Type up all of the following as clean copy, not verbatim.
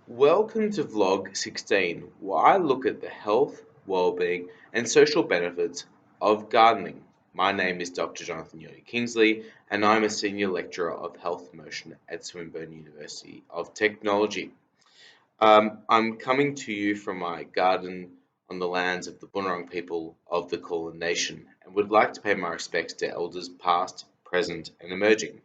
Welcome to vlog 16, where I look at the health, well-being, and social benefits of gardening. My name is Dr. Jonathan Yoni Kingsley, and I'm a senior lecturer of health promotion at Swinburne University of Technology. I'm coming to you from my garden on the lands of the Bunurong people of the Kulin Nation, and would like to pay my respects to elders past, present, and emerging.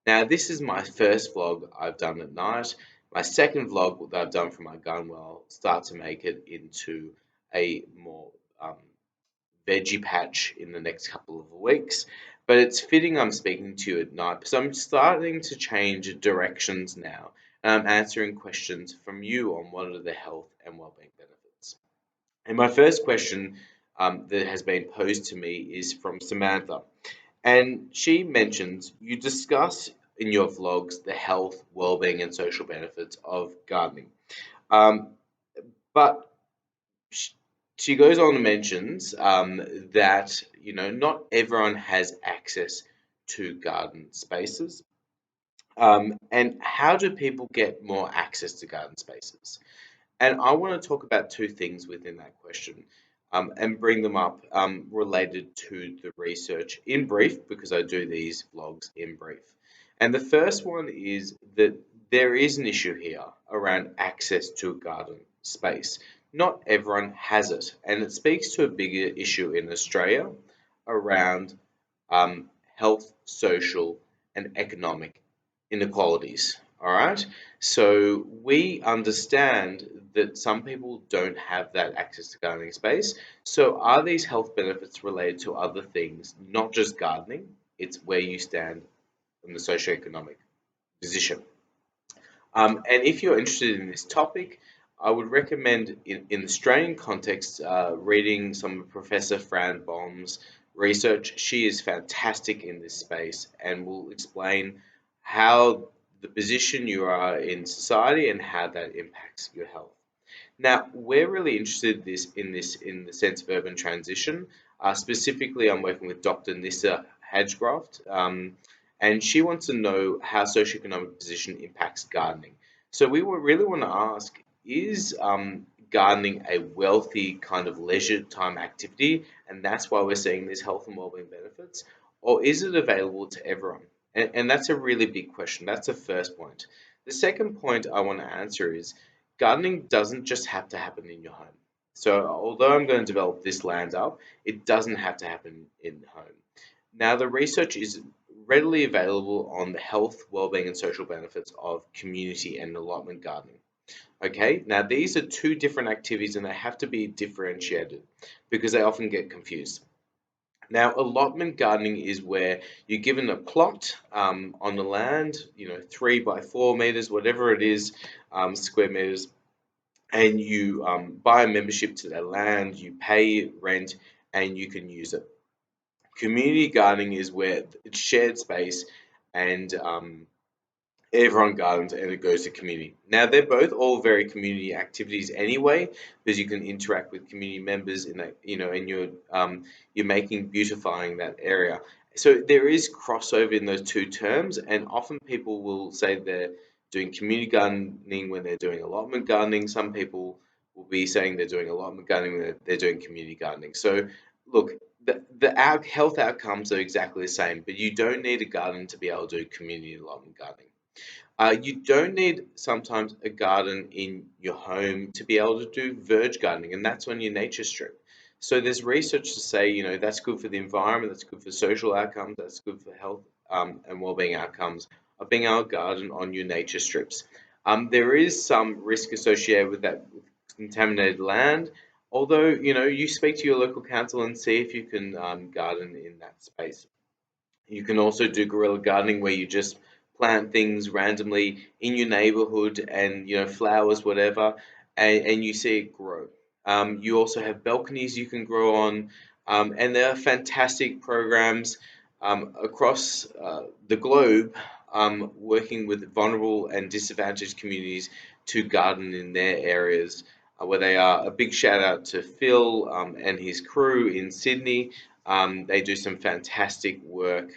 Now, this is my first vlog I've done at night. My second vlog that I've done from my gun will start to make it into a more veggie patch in the next couple of weeks. But it's fitting I'm speaking to you at night because I'm starting to change directions now. And I'm answering questions from you on what are the health and well-being benefits. And my first question that has been posed to me is from Samantha. And she mentions you discuss in your vlogs the health, well-being, and social benefits of gardening. Um, but sh- she goes on and mentions that not everyone has access to garden spaces. And how do people get more access to garden spaces? And I want to talk about two things within that question and bring them up related to the research in brief, because I do these vlogs in brief. And the first one is that there is an issue here around access to a garden space. Not everyone has it, and it speaks to a bigger issue in Australia around health, social, and economic inequalities. All right. So we understand that some people don't have that access to gardening space. So are these health benefits related to other things, not just gardening? It's where you stand in the socioeconomic position. And if you're interested in this topic, I would recommend, in the Australian context, reading some of Professor Fran Baum's research. She is fantastic in this space and will explain how the position you are in society and how that impacts your health. Now, we're really interested in the sense of urban transition. Specifically, I'm working with Dr. Nissa Hagecraft, and she wants to know how socioeconomic position impacts gardening. So we would really want to ask, is gardening a wealthy kind of leisure time activity, and that's why we're seeing these health and wellbeing benefits, or is it available to everyone? And that's a really big question. That's the first point. The second point I want to answer is gardening doesn't just have to happen in your home. So, although I'm going to develop this land up, it doesn't have to happen in home. Now, the research is readily available on the health, well-being, and social benefits of community and allotment gardening. Okay, now these are two different activities and they have to be differentiated because they often get confused. Now, allotment gardening is where you're given a plot on the land, 3 by 4 meters, whatever it is, square meters, and you buy a membership to that land, you pay rent, and you can use it. Community gardening is where it's shared space and everyone gardens and it goes to community. Now they're both all very community activities anyway, because you can interact with community members in that, and you're making beautifying that area. So there is crossover in those two terms, and often people will say they're doing community gardening when they're doing allotment gardening. Some people will be saying they're doing allotment gardening when they're doing community gardening. So look, the health outcomes are exactly the same, but you don't need a garden to be able to do community allotment gardening. You don't need sometimes a garden in your home to be able to do verge gardening, and that's on your nature strip. So there's research to say, that's good for the environment, that's good for social outcomes, that's good for health and well-being outcomes of being able to garden on your nature strips. There is some risk associated with that with contaminated land, although, you speak to your local council and see if you can garden in that space. You can also do guerrilla gardening where you just plant things randomly in your neighborhood and flowers, whatever, and you see it grow. You also have balconies you can grow on, and there are fantastic programs across the globe working with vulnerable and disadvantaged communities to garden in their areas where they are. A big shout out to Phil and his crew in Sydney. They do some fantastic work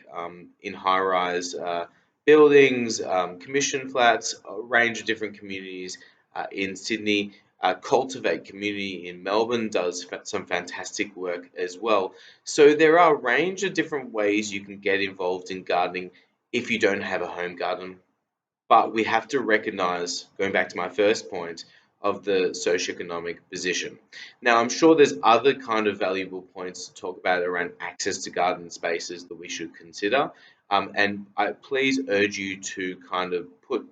in high-rise buildings, commission flats, a range of different communities in Sydney. Cultivate Community in Melbourne does some fantastic work as well. So there are a range of different ways you can get involved in gardening if you don't have a home garden. But we have to recognize, going back to my first point, of the socioeconomic position. Now, I'm sure there's other kind of valuable points to talk about around access to garden spaces that we should consider. And I please urge you to kind of put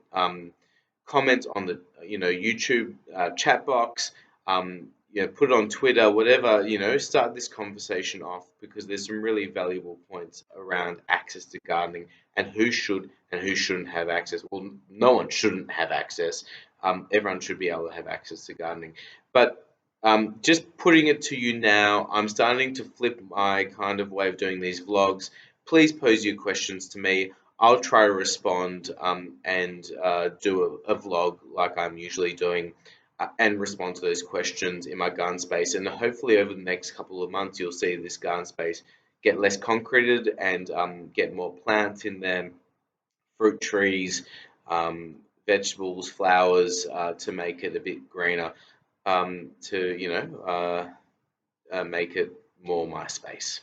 comment on the YouTube chat box, put it on Twitter, whatever, start this conversation off because there's some really valuable points around access to gardening and who should and who shouldn't have access. Well, no one shouldn't have access. Everyone should be able to have access to gardening. But just putting it to you now, I'm starting to flip my kind of way of doing these vlogs. Please pose your questions to me. I'll try to respond and do a vlog like I'm usually doing and respond to those questions in my garden space. And hopefully, over the next couple of months, you'll see this garden space get less concreted and get more plants in there, fruit trees, vegetables, flowers to make it a bit greener, to make it more my space.